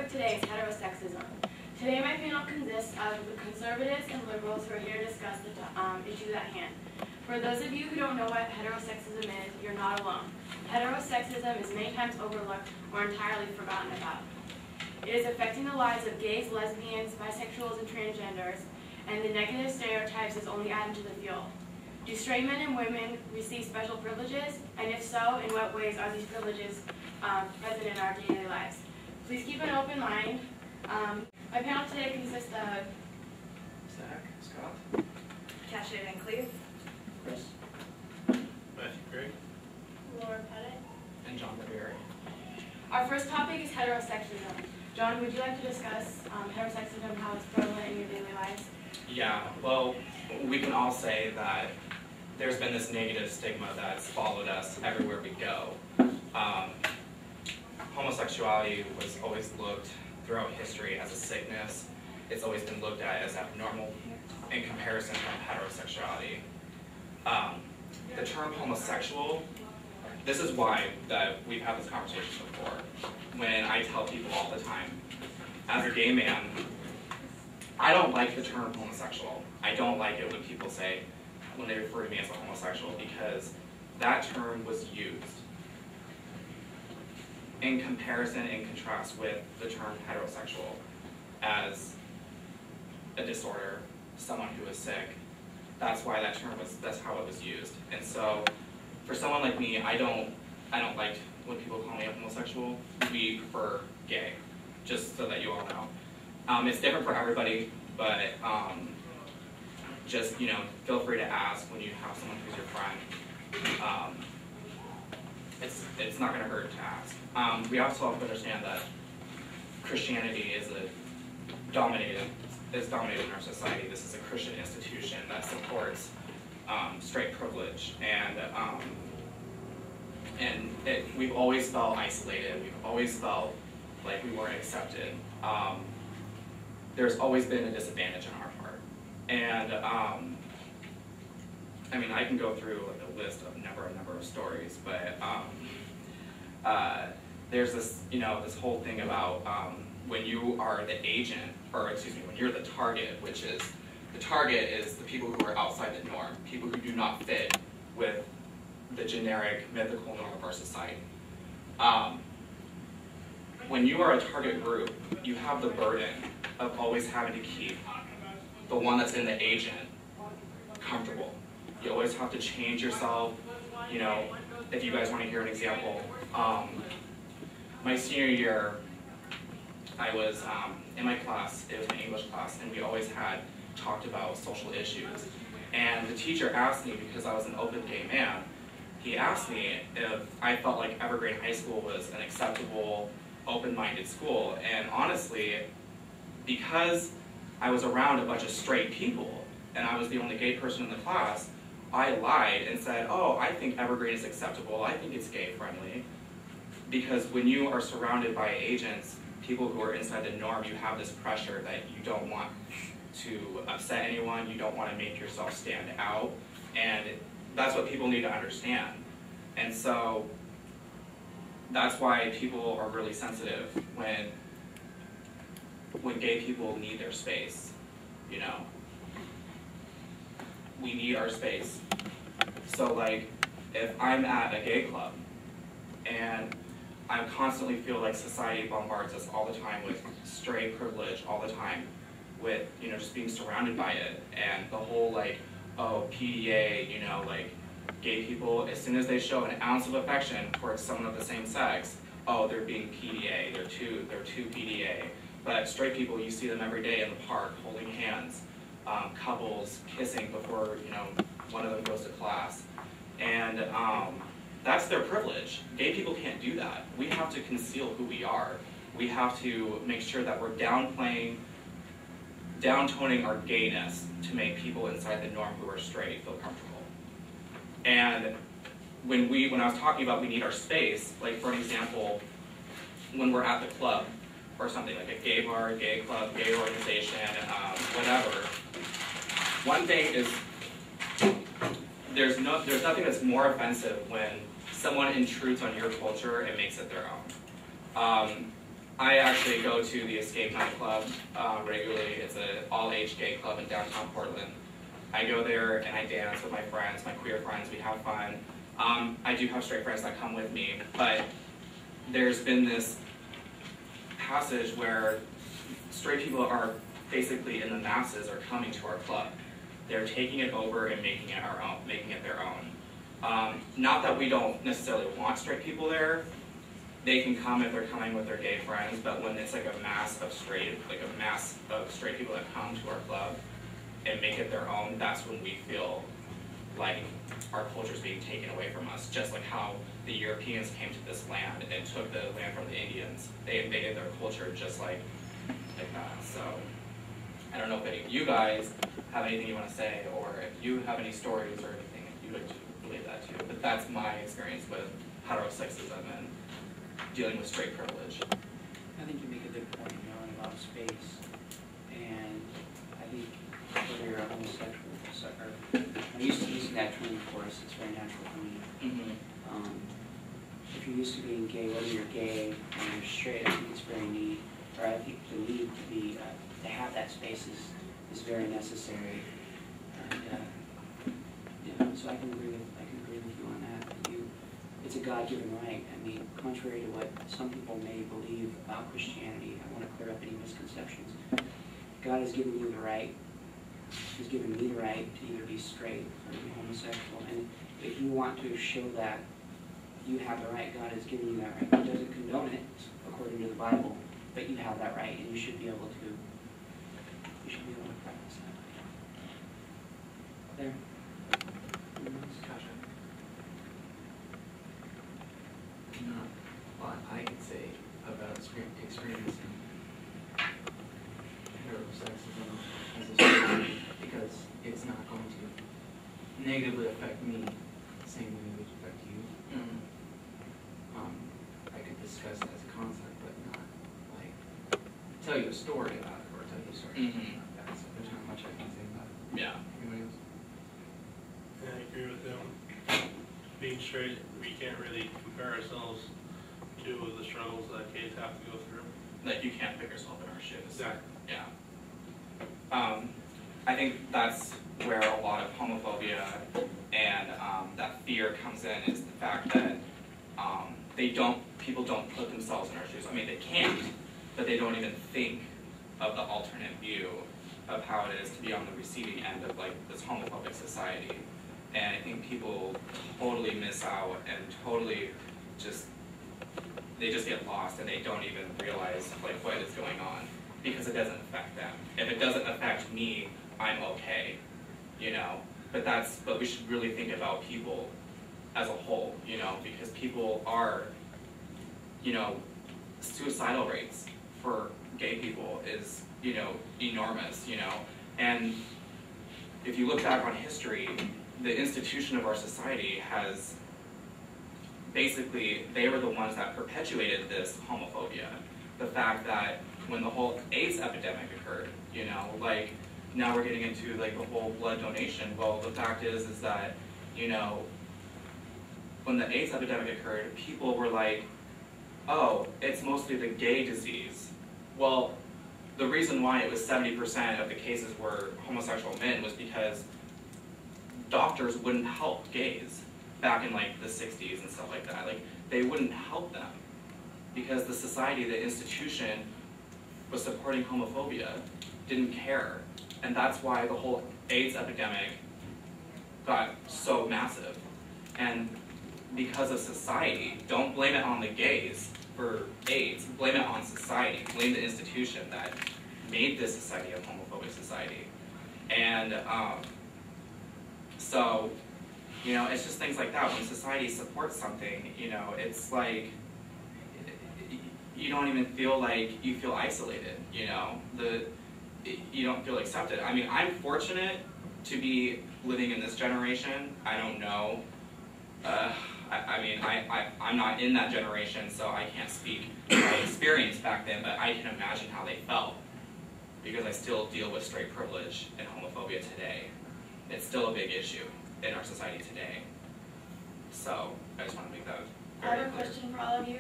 topic today is heterosexism. Today my panel consists of the conservatives and liberals who are here to discuss the issues at hand. For those of you who don't know what heterosexism is, you're not alone. Heterosexism is many times overlooked or entirely forgotten about. It is affecting the lives of gays, lesbians, bisexuals, and transgenders, and the negative stereotypes is only adding to the fuel. Do straight men and women receive special privileges? And if so, in what ways are these privileges present in our daily lives? Please keep an open mind. My panel today consists of Zach, Scott, Tasha Van Cleve, Chris, Matthew Craig, Laura Pettit. and John Barry. Our first topic is heterosexism. John, would you like to discuss heterosexism, how it's prevalent in your daily lives? Yeah, well, we can all say that there's been this negative stigma that's followed us everywhere we go. Homosexuality was always looked throughout history as a sickness. It's always been looked at as abnormal in comparison from heterosexuality. The term homosexual, this is why that we've had this conversation before. When I tell people all the time, as a gay man, I don't like the term homosexual. I don't like it when people say, when they refer to me as a homosexual, because that term was used in comparison, in contrast with the term heterosexual as a disorder, someone who is sick. That's why that term was, that's how it was used. And so, for someone like me, I don't like when people call me a homosexual. We prefer gay, just so that you all know. It's different for everybody, but just, feel free to ask when you have someone who's your friend. It's not going to hurt to ask. We also have to understand that Christianity is dominated in our society. This is a Christian institution that supports straight privilege, and we've always felt isolated. We've always felt like we weren't accepted. There's always been a disadvantage on our part, and I mean, I can go through like a list of number of stories, but there's this this whole thing about when you are the agent, or excuse me, when you're the target, which is the target is the people who are outside the norm, people who do not fit with the generic mythical norm of our society. When you are a target group, you have the burden of always having to keep the one that's in the agent comfortable. You always have to change yourself. If you guys want to hear an example, my senior year, I was in my class, it was my English class, and we always had talked about social issues. And the teacher asked me, because I was an open gay man, he asked me if I felt like Evergreen High School was an acceptable, open-minded school. And honestly, because I was around a bunch of straight people, and I was the only gay person in the class, I lied and said, oh, I think Evergreen is acceptable, I think it's gay-friendly. Because when you are surrounded by agents, people who are inside the norm, you have this pressure that you don't want to upset anyone, you don't want to make yourself stand out, and that's what people need to understand. And so that's why people are really sensitive when gay people need their space. We need our space. So like, if I'm at a gay club and I constantly feel like society bombards us all the time with straight privilege, all the time with, just being surrounded by it, and the whole like, oh, PDA, like gay people, as soon as they show an ounce of affection towards someone of the same sex, oh, they're being PDA, they're too PDA. But straight people, you see them every day in the park holding hands, couples kissing before, one of them goes to class. And that's their privilege. Gay people can't do that. We have to conceal who we are. We have to make sure that we're downtoning our gayness to make people inside the norm who are straight feel comfortable. And when I was talking about we need our space, like for an example, when we're at the club or something like a gay bar, gay club, gay organization, whatever, one thing is there's nothing that's more offensive when someone intrudes on your culture and makes it their own. I actually go to the Escape nightclub regularly. It's an all-age gay club in downtown Portland. I go there and I dance with my friends, my queer friends. We have fun. I do have straight friends that come with me, but there's been this passage where straight people are basically in the masses are coming to our club. They're taking it over and making it our own, making it their own. Not that we don't necessarily want straight people there. They can come if they're coming with their gay friends, but when it's like a mass of straight people that come to our club and make it their own, that's when we feel like our culture is being taken away from us, just like how the Europeans came to this land and took the land from the Indians. They invaded their culture just like that. So I don't know if any of you guys have anything you want to say, or if you have any stories or anything that you would relate that to. But that's my experience with heterosexism and dealing with straight privilege. I think you make a good point, about space. And I think whether you're a homosexual or I'm used to using that term, of course, it's very natural for me. If you're used to being gay, whether you're gay or you're straight, I think it's very neat. Or I think the need to be to have that space is very necessary. And so I can agree with you on that. It's a God-given right. I mean, contrary to what some people may believe about Christianity, I want to clear up any misconceptions. God has given you the right. He's given me the right to either be straight or to be homosexual. And if you want to show that you have the right, God has given you that right. He doesn't condone it according to the Bible, but you have that right, and you should be able to. You should be able to practice that. There. Not a lot I could say about experiencing heterosexism as a straight, because it's not going to negatively affect me the same way it would affect you. I could discuss it as a concept, but not like tell you a story about it or tell you a story about that. So there's not much I can say about it. Yeah. Anybody else? Yeah, I agree with them. Being straight, we can't really compare ourselves to the struggles that gays have to go through. Like, you can't put yourself in our shoes. Exactly. Yeah. I think that's where a lot of homophobia and that fear comes in, is the fact that people don't put themselves in our shoes. I mean, they can't, but they don't even think of the alternate view of how it is to be on the receiving end of like this homophobic society. And I think people totally miss out and totally they just get lost and they don't even realize like what is going on, because it doesn't affect them. If it doesn't affect me, I'm okay, But we should really think about people as a whole, because people are, suicidal rates for gay people is, enormous, And if you look back on history, the institution of our society has basically, they were the ones that perpetuated this homophobia. The fact that when the whole AIDS epidemic occurred, now we're getting into like the whole blood donation. Well, the fact is that, when the AIDS epidemic occurred, people were like, oh, it's mostly the gay disease. Well, the reason why it was 70% of the cases were homosexual men was because doctors wouldn't help gays back in like the 60s and stuff like that. Like, they wouldn't help them because the society, the institution was supporting homophobia, didn't care. And that's why the whole AIDS epidemic got so massive. And because of society, don't blame it on the gays for AIDS, blame it on society, blame the institution that made this society a homophobic society. And so, it's just things like that. When society supports something, it's like, you don't even feel like you feel isolated, you don't feel accepted. I mean, I'm fortunate to be living in this generation. I don't know. I'm not in that generation, so I can't speak my experience back then, but I can imagine how they felt, because I still deal with straight privilege and homophobia today. It's still a big issue in our society today. So I just want to make that I very have a clear. question for all of you.